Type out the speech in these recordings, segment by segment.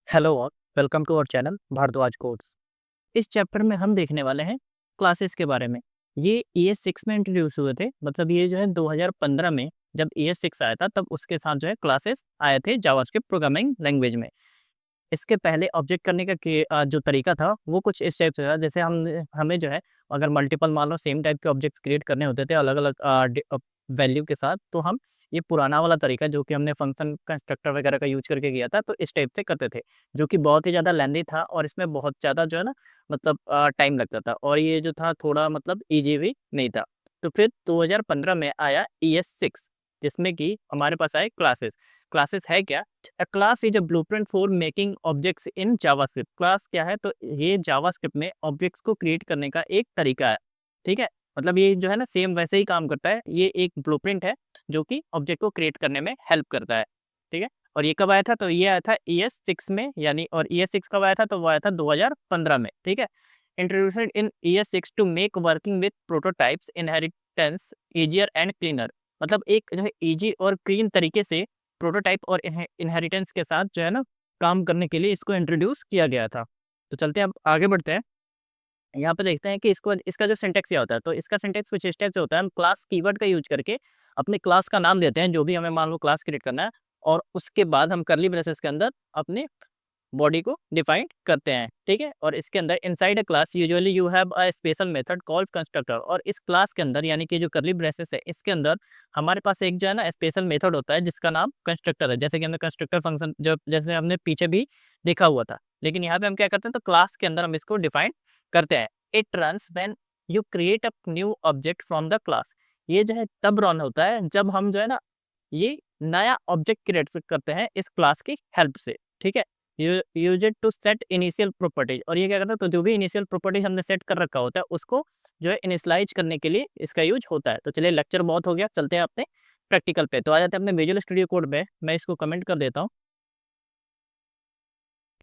Hello और welcome to our channel Bharadwaj course. इस chapter में हम देखने वाले हैं क्लासेस के बारे में। ये ईएस 6 में इंट्रोड्यूस हुए थे, मतलब ये जो है 2015 में जब ईएस 6 आया था तब उसके साथ जो है क्लासेस आए थे जावास्क्रिप्ट प्रोग्रामिंग लैंग्वेज में। इसके पहले ऑब्जेक्ट करने का जो तरीका था वो कुछ इस टाइप से था, जैसे हम हमें जो है अगर मल्टीपल मान लो सेम टाइप के ऑब्जेक्ट्स क्रिएट करने होते थे अलग अलग वैल्यू के साथ, तो हम ये पुराना वाला तरीका जो कि हमने फंक्शन कंस्ट्रक्टर वगैरह का यूज करके किया था, तो इस टाइप से करते थे, जो कि बहुत ही ज़्यादा लेंदी था और इसमें बहुत ज़्यादा जो है ना मतलब टाइम लगता था और ये जो था थोड़ा मतलब ईजी भी नहीं था। तो फिर 2015 में आया ईएस 6, जिसमें कि हमारे पास आए क्लासेस। क्लासेस है क्या? A class is a blueprint for making objects in JavaScript। Class क्या है? तो ये जावास्क्रिप्ट में ऑब्जेक्ट्स को क्रिएट करने का एक तरीका है। ठीक है, मतलब ये जो है ना सेम वैसे ही काम करता है। ये एक ब्लूप्रिंट है जो कि ऑब्जेक्ट को क्रिएट करने में हेल्प करता है। ठीक है, और ये कब आया था? तो ये आया था ईएस 6 में, यानी और ईएस 6 कब आया था? तो वो आया था 2015 में। ठीक है, introduced in ES 6 to make working with prototypes inheritance easier and cleaner. मतलब एक जो है इजी और क्लीन तरीके से प्रोटोटाइप और इनहेरिटेंस के साथ जो है ना काम करने के लिए इसको इंट्रोड्यूस किया गया था। तो चलते हैं, अब आगे बढ़ते हैं। यहाँ पे देखते हैं कि इसको इसका जो सिंटैक्स क्या होता है। तो इसका सिंटैक्स कुछ इस टाइप से होता है, हम क्लास कीवर्ड का यूज़ करके अपने क्लास का नाम देते हैं, जो भी हमें मान लो क्लास क्रिएट करना है, और उसके बाद हम कर्ली ब्रेसेस के अंदर अपने बॉडी को डिफाइन करते हैं। ठीक है, और इसके अंदर inside a class usually you have a special method called constructor. और इस क्लास के अंदर यानी कि जो कर्ली ब्रेसेस है इसके अंदर हमारे पास एक जो है ना स्पेशल मेथड होता है जिसका नाम कंस्ट्रक्टर है। जैसे कि हमने कंस्ट्रक्टर फंक्शन जब जैसे हमने पीछे भी देखा हुआ था, लेकिन यहाँ पे हम क्या करते हैं, तो क्लास के अंदर हम इसको डिफाइन करते हैं। It runs when you create a new object from the class. ये जो है तब रन होता है जब हम जो है ना ये नया ऑब्जेक्ट क्रिएट करते हैं इस क्लास की हेल्प से। ठीक है, use it to set initial properties. और ये क्या करता है, तो जो भी इनिशियल प्रॉपर्टीज हमने सेट कर रखा होता है उसको जो है इनिशियलाइज करने के लिए इसका यूज होता है। तो चलिए, लेक्चर बहुत हो गया, चलते हैं अपने प्रैक्टिकल पे। तो आ जाते हैं अपने विजुअल स्टूडियो कोड पे। मैं इसको कमेंट कर देता हूँ।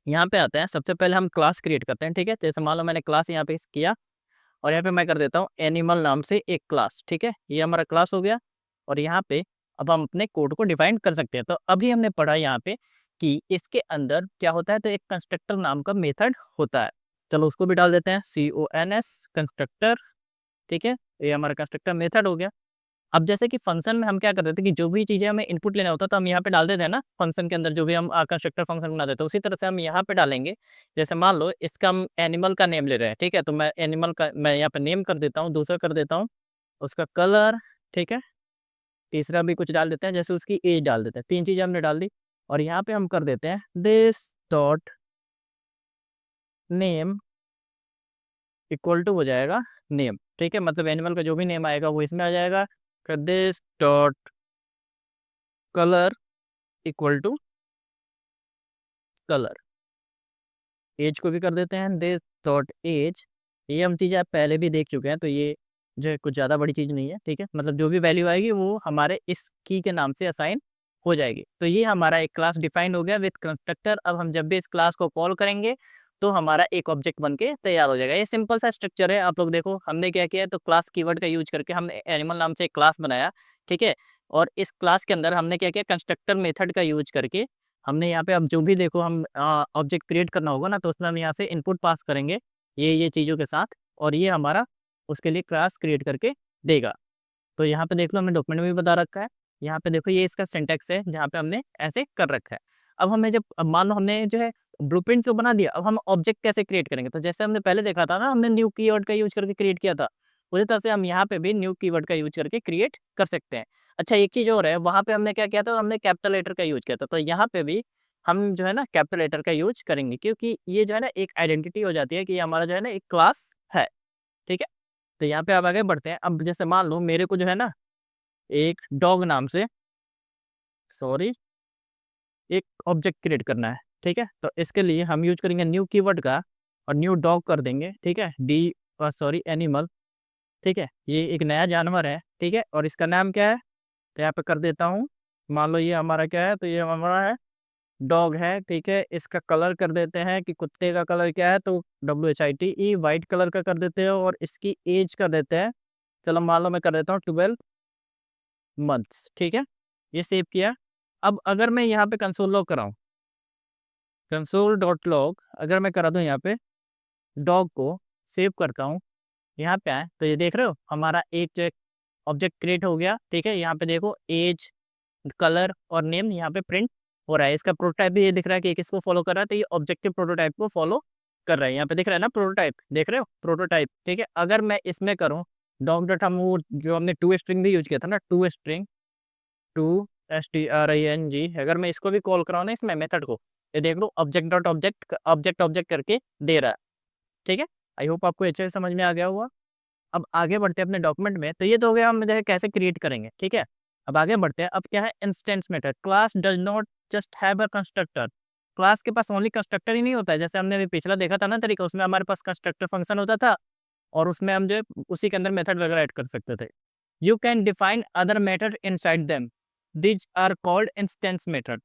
यहाँ पे आते हैं, सबसे पहले हम क्लास क्रिएट करते हैं। ठीक है, जैसे मान लो मैंने क्लास यहाँ पे किया और यहाँ पे मैं कर देता हूँ एनिमल नाम से एक क्लास। ठीक है, ये हमारा क्लास हो गया और यहाँ पे अब हम अपने कोड को डिफाइन कर सकते हैं। तो अभी हमने पढ़ा यहाँ पे कि इसके अंदर क्या होता है, तो एक कंस्ट्रक्टर नाम का मेथड होता है। चलो उसको भी डाल देते हैं, CONS कंस्ट्रक्टर। ठीक है, ये हमारा कंस्ट्रक्टर मेथड हो गया। अब जैसे कि फंक्शन में हम क्या करते थे कि जो भी चीज़ें हमें इनपुट लेना होता है तो हम यहाँ पे डाल देते हैं ना फंक्शन के अंदर, जो भी हम कंस्ट्रक्टर फंक्शन बना देते हैं उसी तरह से हम यहाँ पे डालेंगे। जैसे मान लो इसका हम एनिमल का नेम ले रहे हैं। ठीक है, तो मैं एनिमल का मैं यहाँ पे नेम कर देता हूँ, दूसरा कर देता हूँ उसका कलर। ठीक है, तीसरा भी कुछ डाल देते हैं, जैसे उसकी एज डाल देते हैं। 3 चीज़ें हमने डाल दी और यहाँ पे हम कर देते हैं this dot name equal to हो जाएगा नेम। ठीक है, मतलब एनिमल का जो भी नेम आएगा वो इसमें आ जाएगा। फिर this dot colour equal to colour. Age को भी कर देते हैं दिस डॉट एज। ये हम चीज़ आप पहले भी देख चुके हैं, तो ये जो है कुछ ज़्यादा बड़ी चीज़ नहीं है। ठीक है, मतलब जो भी वैल्यू आएगी वो हमारे इस की के नाम से असाइन हो जाएगी। तो ये हमारा एक क्लास डिफाइन हो गया विथ कंस्ट्रक्टर। अब हम जब भी इस क्लास को कॉल करेंगे तो हमारा एक ऑब्जेक्ट बन के तैयार हो जाएगा। ये सिंपल सा स्ट्रक्चर है। आप लोग देखो हमने क्या किया है, तो क्लास कीवर्ड का यूज करके हमने एनिमल नाम से एक क्लास बनाया। ठीक है, और इस क्लास के अंदर हमने क्या किया, कंस्ट्रक्टर मेथड का यूज करके हमने यहाँ पे अब जो भी देखो हम ऑब्जेक्ट क्रिएट करना होगा ना, तो उसमें हम यहाँ से इनपुट पास करेंगे ये चीज़ों के साथ, और ये हमारा उसके लिए क्लास क्रिएट करके देगा। तो यहाँ पे देख लो हमने डॉक्यूमेंट में भी बता रखा है। यहाँ पे देखो ये इसका सिंटैक्स है जहाँ पे हमने ऐसे कर रखा है। अब हमें जब अब मान लो हमने जो है ब्लूप्रिंट तो बना दिया, अब हम ऑब्जेक्ट कैसे क्रिएट करेंगे? तो जैसे हमने पहले देखा था ना, हमने न्यू कीवर्ड का यूज करके क्रिएट किया था, उसी तरह से हम यहाँ पे भी न्यू कीवर्ड का यूज करके क्रिएट कर सकते हैं। अच्छा, एक चीज़ और है, वहाँ पे हमने क्या किया था, हमने कैपिटल लेटर का यूज किया था, तो यहाँ पे भी हम जो है ना कैपिटल लेटर का यूज करेंगे, क्योंकि ये जो है ना एक आइडेंटिटी हो जाती है कि ये हमारा जो है ना एक क्लास है। ठीक है, तो यहाँ पे अब आगे बढ़ते हैं। अब जैसे मान लो मेरे को जो है ना एक डॉग नाम से सॉरी एक ऑब्जेक्ट क्रिएट करना है। ठीक है, तो इसके लिए हम यूज करेंगे न्यू कीवर्ड का और न्यू डॉग कर देंगे। ठीक है, एनिमल। ठीक है, ये एक नया जानवर है। ठीक है, और इसका नाम क्या है, तो यहाँ पे कर देता हूँ, मान लो ये हमारा क्या है, तो ये हमारा है डॉग है। ठीक है, इसका कलर कर देते हैं कि कुत्ते का कलर क्या है, तो WHITE वाइट कलर का कर देते हैं, और इसकी एज कर देते हैं, चलो मान लो मैं कर देता हूँ 12 मंथ्स। ठीक है, ये सेव किया। अब अगर मैं यहाँ पे कंसोल लॉग कराऊँ कंसोल डॉट लॉग अगर मैं करा दूँ यहाँ पे डॉग को सेव करता हूँ, यहाँ पे आए तो ये देख रहे हो हमारा एक ऑब्जेक्ट क्रिएट हो गया, ठीक है। यहाँ पे देखो एज, कलर और नेम यहाँ पे प्रिंट हो रहा है। इसका प्रोटोटाइप भी ये दिख रहा है कि किसको फॉलो कर रहा है, तो ये ऑब्जेक्टिव प्रोटोटाइप को फॉलो कर रहा है। यहाँ पे दिख रहा है ना प्रोटोटाइप, देख रहे हो प्रोटोटाइप, ठीक है। अगर मैं इसमें करूँ डॉग डॉट, हम वो जो हमने टू स्ट्रिंग भी यूज किया था ना, टू स्ट्रिंग, टू string, अगर मैं इसको भी कॉल कराऊँ ना इसमें मेथड को, ये देख लो object dot object object object करके दे रहा है, ठीक है। आई होप आपको अच्छे से समझ में आ गया होगा। अब आगे बढ़ते हैं अपने डॉक्यूमेंट में। तो ये तो हो गया हम जो है कैसे क्रिएट करेंगे, ठीक है। अब आगे बढ़ते हैं। अब क्या है instance method. Class does not just have a constructor. Class के पास ओनली कंस्ट्रक्टर ही नहीं होता है, जैसे हमने अभी पिछला देखा था ना तरीका, उसमें हमारे पास कंस्ट्रक्टर फंक्शन होता था और उसमें हम जो है उसी के अंदर मेथड वगैरह ऐड कर सकते थे। You can define other method inside them, these are called instance method.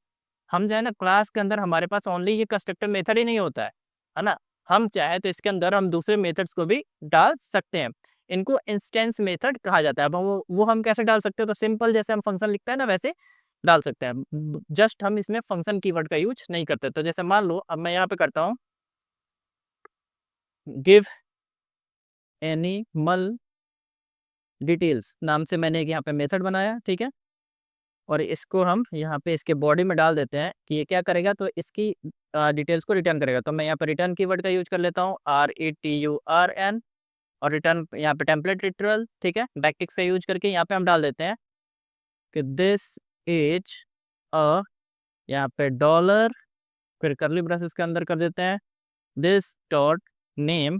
हम जो है ना क्लास के अंदर हमारे पास ओनली ये कंस्ट्रक्टर मेथड ही नहीं होता है ना। हम चाहे तो इसके अंदर हम दूसरे मेथड्स को भी डाल सकते हैं। इनको इंस्टेंस मेथड कहा जाता है। अब वो हम कैसे डाल सकते हैं, तो सिंपल जैसे हम फंक्शन लिखते हैं ना वैसे डाल सकते हैं। जस्ट हम इसमें फंक्शन कीवर्ड का यूज नहीं करते। तो जैसे मान लो अब मैं यहाँ पे करता हूँ गिव एनिमल डिटेल्स नाम से मैंने एक यहाँ पे मेथड बनाया, ठीक है। और इसको हम यहाँ पे इसके बॉडी में डाल देते हैं कि ये क्या करेगा, तो इसकी डिटेल्स को रिटर्न करेगा। तो मैं यहाँ पे रिटर्न कीवर्ड का यूज कर लेता हूँ RETURN, और रिटर्न यहाँ पे टेम्पलेट लिटरल, ठीक है, बैकटिक्स का यूज करके यहाँ पे हम डाल देते हैं कि दिस इज अ, यहाँ पे डॉलर, फिर करली ब्रेसेस के अंदर कर देते हैं दिस डॉट नेम,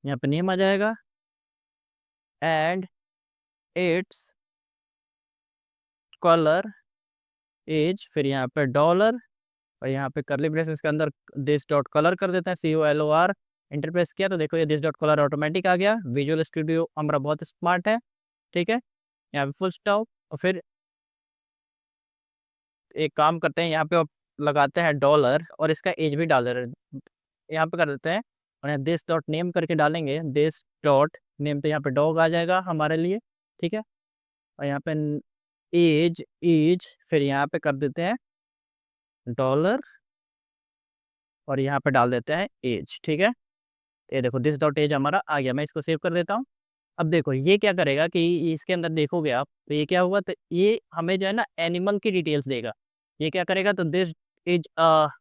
यहाँ पे नेम आ जाएगा, एंड इट्स कलर एज, फिर यहाँ पे डॉलर, और यहाँ पे करली ब्रेसेस के अंदर दिस डॉट कलर कर देते हैं COLOR। इंटरप्रेस किया तो देखो ये दिस डॉट कलर ऑटोमेटिक आ गया। विजुअल स्टूडियो हमारा बहुत स्मार्ट है, ठीक है। यहाँ पे फुल स्टॉप, और फिर एक काम करते हैं यहाँ पे लगाते हैं डॉलर और इसका एज भी डाल दे रहे हैं। यहाँ पे कर देते हैं और यहाँ दिस डॉट नेम करके डालेंगे दिस डॉट नेम, तो यहाँ पे डॉग आ जाएगा हमारे लिए, ठीक है। और यहाँ पे एज एज, फिर यहाँ पे कर देते हैं डॉलर और यहाँ पे डाल देते हैं एज, ठीक है। ये देखो दिस डॉट एज हमारा आ गया। मैं इसको सेव कर देता हूँ। अब देखो ये क्या करेगा कि इसके अंदर देखोगे आप तो ये क्या हुआ, तो ये हमें जो है ना एनिमल की डिटेल्स देगा। ये क्या करेगा, तो दिस इज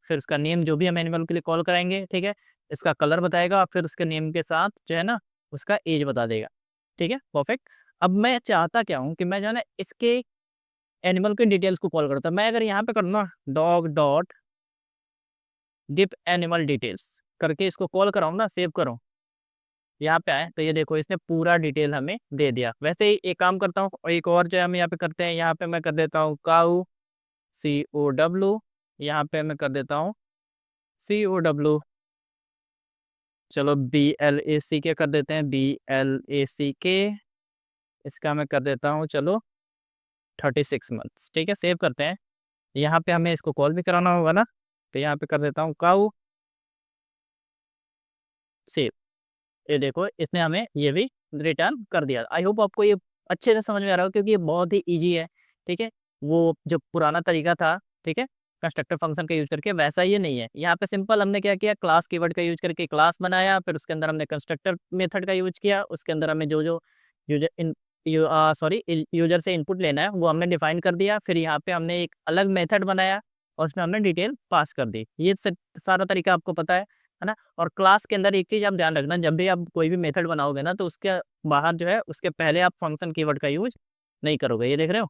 फिर उसका नेम जो भी हम एनिमल के लिए कॉल कराएंगे, ठीक है, इसका कलर बताएगा और फिर उसके नेम के साथ जो है ना उसका एज बता देगा, ठीक है, परफेक्ट। अब मैं चाहता क्या हूँ कि मैं जो है ना इसके एनिमल की डिटेल्स को कॉल करता। मैं अगर यहाँ पे करूँ ना dog dot dip animal details करके इसको कॉल कराऊँ ना, सेव करूँ, यहाँ पे आए तो ये देखो इसने पूरा डिटेल हमें दे दिया। वैसे ही एक काम करता हूँ और एक और जो है हम यहाँ पे करते हैं, यहाँ पे मैं कर देता हूँ काऊ COW, यहाँ पे मैं कर देता हूँ COW, चलो BLACK कर देते हैं BLACK, इसका मैं कर देता हूँ चलो 36 मंथ्स, ठीक है, सेव करते हैं। यहाँ पे हमें इसको कॉल भी कराना होगा ना, तो यहाँ पे कर देता हूँ काऊ सेव। ये देखो इसने हमें ये भी रिटर्न कर दिया। आई होप आपको ये अच्छे से समझ में आ रहा हो, क्योंकि ये बहुत ही इजी है, ठीक है। वो जो पुराना तरीका था, ठीक है, कंस्ट्रक्टर फंक्शन का यूज करके, वैसा ये नहीं है। यहाँ पे सिंपल हमने क्या किया, क्लास कीवर्ड का यूज करके क्लास बनाया, फिर उसके अंदर हमने कंस्ट्रक्टर मेथड का यूज किया, उसके अंदर हमें जो जो यूजर इन यूजर से इनपुट लेना है वो हमने डिफाइन कर दिया। फिर यहाँ पे हमने एक अलग मेथड बनाया और उसमें हमने डिटेल पास कर दी। ये सारा तरीका आपको पता है ना। और क्लास के अंदर एक चीज़ आप ध्यान रखना, जब भी आप कोई भी मेथड बनाओगे ना तो उसके बाहर जो है उसके पहले आप फंक्शन कीवर्ड का यूज नहीं करोगे। ये देख रहे हो,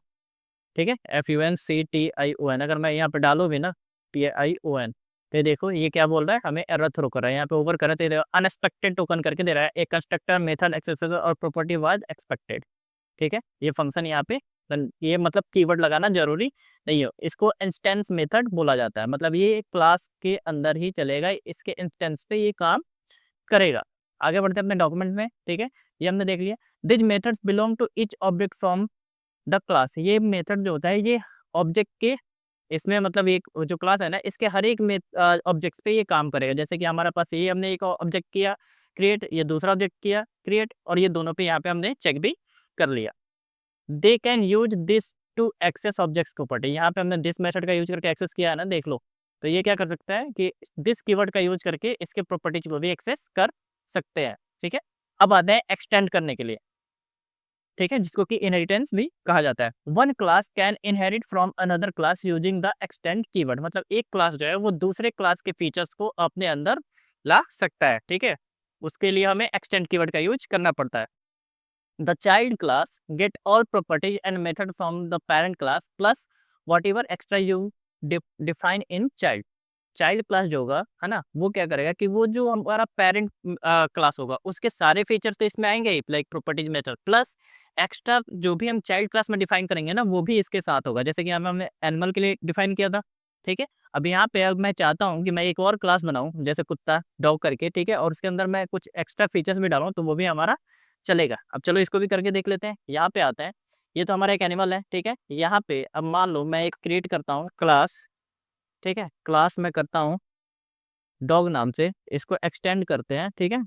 ठीक है, FUNCTION। अगर मैं यहाँ पे डालो भी ना TION, तो देखो ये क्या बोल रहा है, हमें एरर थ्रो कर रहा है। यहाँ पे ओवर कर रहे थे अनएक्सपेक्टेड टोकन करके दे रहा है, एक कंस्ट्रक्टर मेथड एक्सेसर और प्रॉपर्टी वाज एक्सपेक्टेड, ठीक है। ये फंक्शन यहाँ पे ये मतलब कीवर्ड लगाना जरूरी नहीं हो, इसको इंस्टेंस मेथड बोला जाता है। मतलब ये क्लास के अंदर ही चलेगा, इसके इंस्टेंस पे ये काम करेगा। आगे बढ़ते हैं अपने डॉक्यूमेंट में, ठीक है। ये हमने देख लिया this methods belong to each object from the class. ये मेथड जो होता है ये ऑब्जेक्ट के, इसमें मतलब एक जो क्लास है ना इसके हर एक ऑब्जेक्ट पे ये काम करेगा। जैसे कि हमारे पास ये हमने एक ऑब्जेक्ट किया क्रिएट, ये दूसरा ऑब्जेक्ट किया क्रिएट, और ये दोनों पे यहाँ पे हमने चेक भी कर लिया। They can use this to access objects property. यहाँ पे हमने दिस मेथड का यूज करके एक्सेस किया है ना, देख लो तो ये क्या कर सकता है कि दिस कीवर्ड का यूज करके इसके प्रॉपर्टीज को भी एक्सेस कर सकते हैं। ठीक है, अब आते हैं एक्सटेंड करने के लिए। ठीक है, जिसको कि इनहेरिटेंस भी कहा जाता है। One class can inherit from another class using the extend keyword, मतलब एक क्लास जो है वो दूसरे क्लास के फीचर्स को अपने अंदर ला सकता है। ठीक है, उसके लिए हमें एक्सटेंड कीवर्ड का यूज करना पड़ता है। The child class get all properties and method from the parent class plus what ever extra you define in child. Child class जो होगा है ना, वो क्या करेगा कि वो जो हमारा पेरेंट क्लास होगा उसके सारे फीचर तो इसमें आएंगे ही, like properties method plus extra जो भी हम चाइल्ड क्लास में डिफाइन करेंगे ना वो भी इसके साथ होगा। जैसे कि हमने एनिमल के लिए डिफाइन किया था। ठीक है, अब यहाँ पे अब मैं चाहता हूँ कि मैं एक और क्लास बनाऊँ जैसे कुत्ता डॉग करके। ठीक है, और उसके अंदर मैं कुछ एक्स्ट्रा फीचर्स भी डालूँ तो वो भी हमारा चलेगा। अब चलो इसको भी करके देख लेते हैं। यहाँ पे आते हैं, ये तो हमारा एक एनिमल है। ठीक है, यहाँ पे अब मान लो मैं एक क्रिएट करता हूँ क्लास। ठीक है, क्लास में करता हूँ डॉग नाम से, इसको एक्सटेंड करते हैं। ठीक है,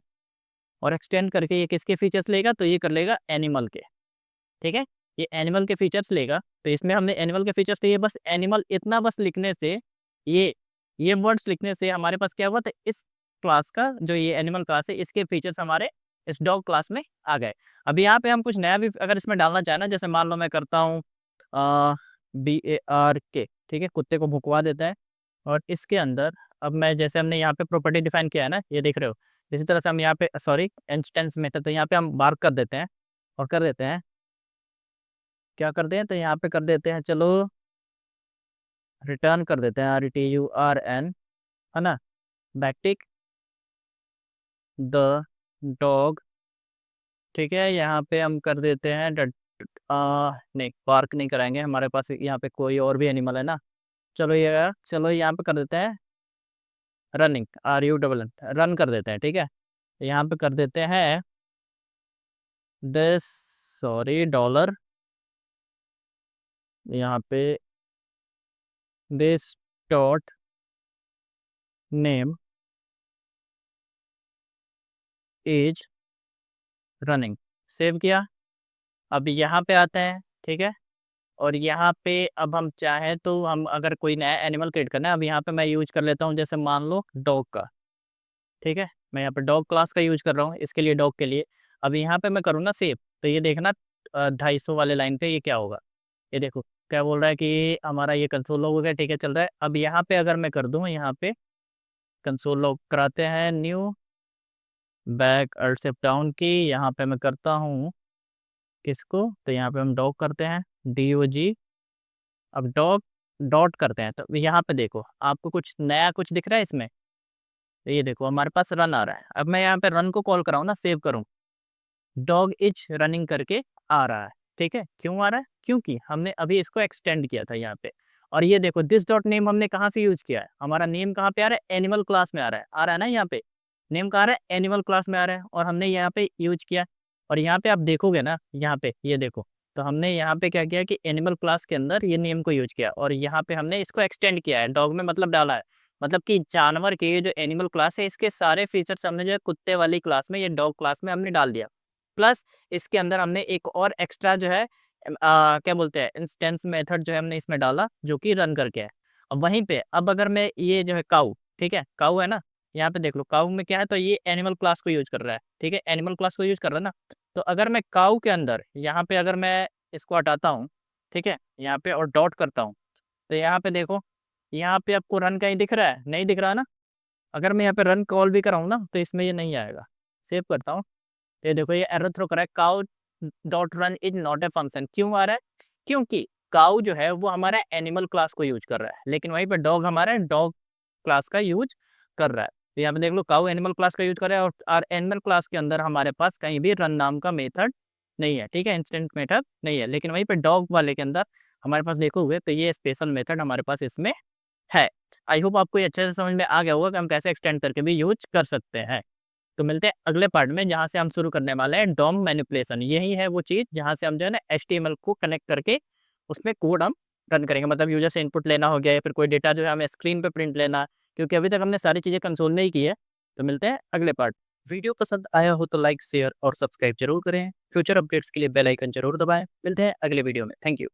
और एक्सटेंड करके ये किसके फीचर्स लेगा, तो ये कर लेगा एनिमल के। ठीक है, ये एनिमल के फीचर्स लेगा। तो इसमें हमने एनिमल के फीचर्स दिए, बस एनिमल इतना बस लिखने से ये ये वर्ड्स लिखने से हमारे पास क्या हुआ, तो इस क्लास का जो ये एनिमल क्लास है इसके फीचर्स हमारे इस डॉग क्लास में आ गए। अब यहाँ पे हम कुछ नया भी अगर इसमें डालना चाहें ना, जैसे मान लो मैं करता हूँ BARK। ठीक है, कुत्ते को भुकवा देता है। और इसके अंदर अब मैं जैसे हमने यहाँ पे प्रॉपर्टी डिफाइन किया है ना, ये देख रहे हो। इसी तरह से हम यहाँ पे सॉरी इंस्टेंस मेथड, तो यहाँ पे हम बार्क कर देते हैं और कर देते हैं क्या कर दें, तो यहाँ पे कर देते हैं चलो रिटर्न कर देते हैं RTURN, है ना, बैकटिक द डॉग। ठीक है, यहाँ पे हम कर देते हैं नहीं पार्क नहीं कराएंगे, हमारे पास यहाँ पे कोई और भी एनिमल है ना। चलो यहाँ पे कर देते हैं रनिंग, RUNN, रन कर देते हैं। ठीक है, यहाँ पे कर देते हैं दिस सॉरी डॉलर, यहाँ पे this dot name is running. Save किया। अब यहाँ पे आते हैं। ठीक है, और यहाँ पे अब हम चाहें तो हम अगर कोई नया एनिमल क्रिएट करना है, अब यहाँ पे मैं यूज कर लेता हूँ जैसे मान लो डॉग का। ठीक है, मैं यहाँ पे डॉग क्लास का यूज कर रहा हूँ इसके लिए, डॉग के लिए। अब यहाँ पे मैं करूँ ना सेव, तो ये देखना 250 वाले लाइन पे ये क्या होगा। ये देखो क्या बोल रहा है कि हमारा ये कंसोल लॉग हो गया। ठीक है, चल रहा है। अब यहाँ पे अगर मैं कर दूँ, यहाँ पे कंसोल लॉग कराते हैं new back alt shift down key, यहाँ पे मैं करता हूँ किसको, तो यहाँ पे हम डॉग करते हैं DOG। अब डॉग डॉट करते हैं, तो यहाँ पे देखो आपको कुछ नया कुछ दिख रहा है इसमें। तो ये देखो हमारे पास रन आ रहा है। अब मैं यहाँ पे रन को कॉल कराऊँ ना, सेव करूँ, डॉग इज रनिंग करके आ रहा है। ठीक है, क्यों आ रहा है, क्योंकि हमने अभी इसको एक्सटेंड किया था यहाँ पे। और ये देखो दिस डॉट नेम हमने कहाँ से यूज किया है, हमारा नेम कहाँ पे आ रहा है, एनिमल क्लास में आ रहा है ना, यहाँ पे नेम कहाँ आ रहा है, एनिमल क्लास में आ रहा है, और हमने यहाँ पे यूज किया। और यहाँ पे आप देखोगे ना, यहाँ पे ये देखो, तो हमने यहाँ पे क्या किया कि एनिमल क्लास के अंदर ये नेम को यूज किया, और यहाँ पे हमने इसको एक्सटेंड किया है डॉग में, मतलब डाला है। मतलब कि जानवर के जो एनिमल क्लास है इसके सारे फीचर्स हमने जो है कुत्ते वाली क्लास में, ये डॉग क्लास में हमने डाल दिया। प्लस इसके अंदर हमने एक और एक्स्ट्रा जो है क्या बोलते हैं इंस्टेंस मेथड जो है हमने इसमें डाला, जो कि रन करके है। अब वहीं पे अब अगर मैं ये जो है काऊ, ठीक है काऊ है ना, यहाँ पे देख लो काऊ में क्या है, तो ये एनिमल क्लास को यूज कर रहा है। ठीक है, एनिमल क्लास को यूज कर रहा है ना। तो अगर मैं काऊ के अंदर यहाँ पे अगर मैं इसको हटाता हूँ, ठीक है, यहाँ पे और डॉट करता हूँ, तो यहाँ पे देखो, यहाँ पे आपको रन कहीं दिख रहा है, नहीं दिख रहा ना। अगर मैं यहाँ पे रन कॉल भी कराऊँ ना, तो इसमें ये नहीं आएगा। सेव करता हूँ, ये देखो ये एरर थ्रो करा है, cow dot run is not a function. क्यों आ रहा है, क्योंकि काउ जो है वो हमारा एनिमल क्लास को यूज कर रहा है, लेकिन वहीं पे डॉग हमारा डॉग क्लास का यूज कर रहा है। तो यहाँ पे देख लो काउ एनिमल क्लास का यूज कर रहा है, और एनिमल क्लास के अंदर हमारे पास कहीं भी रन नाम का मेथड नहीं है। ठीक है, इंस्टेंट मेथड नहीं है, लेकिन वहीं पे डॉग वाले के अंदर हमारे पास देखोगे तो ये स्पेशल मेथड हमारे पास इसमें है। आई होप आपको ये अच्छे से समझ में आ गया होगा कि हम कैसे एक्सटेंड करके भी यूज कर सकते हैं। तो मिलते हैं अगले पार्ट में, जहाँ से हम शुरू करने वाले हैं डॉम मैनिपुलेशन। यही है वो चीज़ जहाँ से हम जो है ना HTML को कनेक्ट करके उसमें कोड हम रन करेंगे। मतलब यूजर से इनपुट लेना हो गया, या फिर कोई डेटा जो है हमें स्क्रीन पे प्रिंट लेना, क्योंकि अभी तक हमने सारी चीज़ें कंसोल में ही की है। तो मिलते हैं अगले पार्ट। वीडियो पसंद आया हो तो लाइक शेयर और सब्सक्राइब जरूर करें। फ्यूचर अपडेट्स के लिए बेल आइकन जरूर दबाएं। मिलते हैं अगले वीडियो में। Thank you.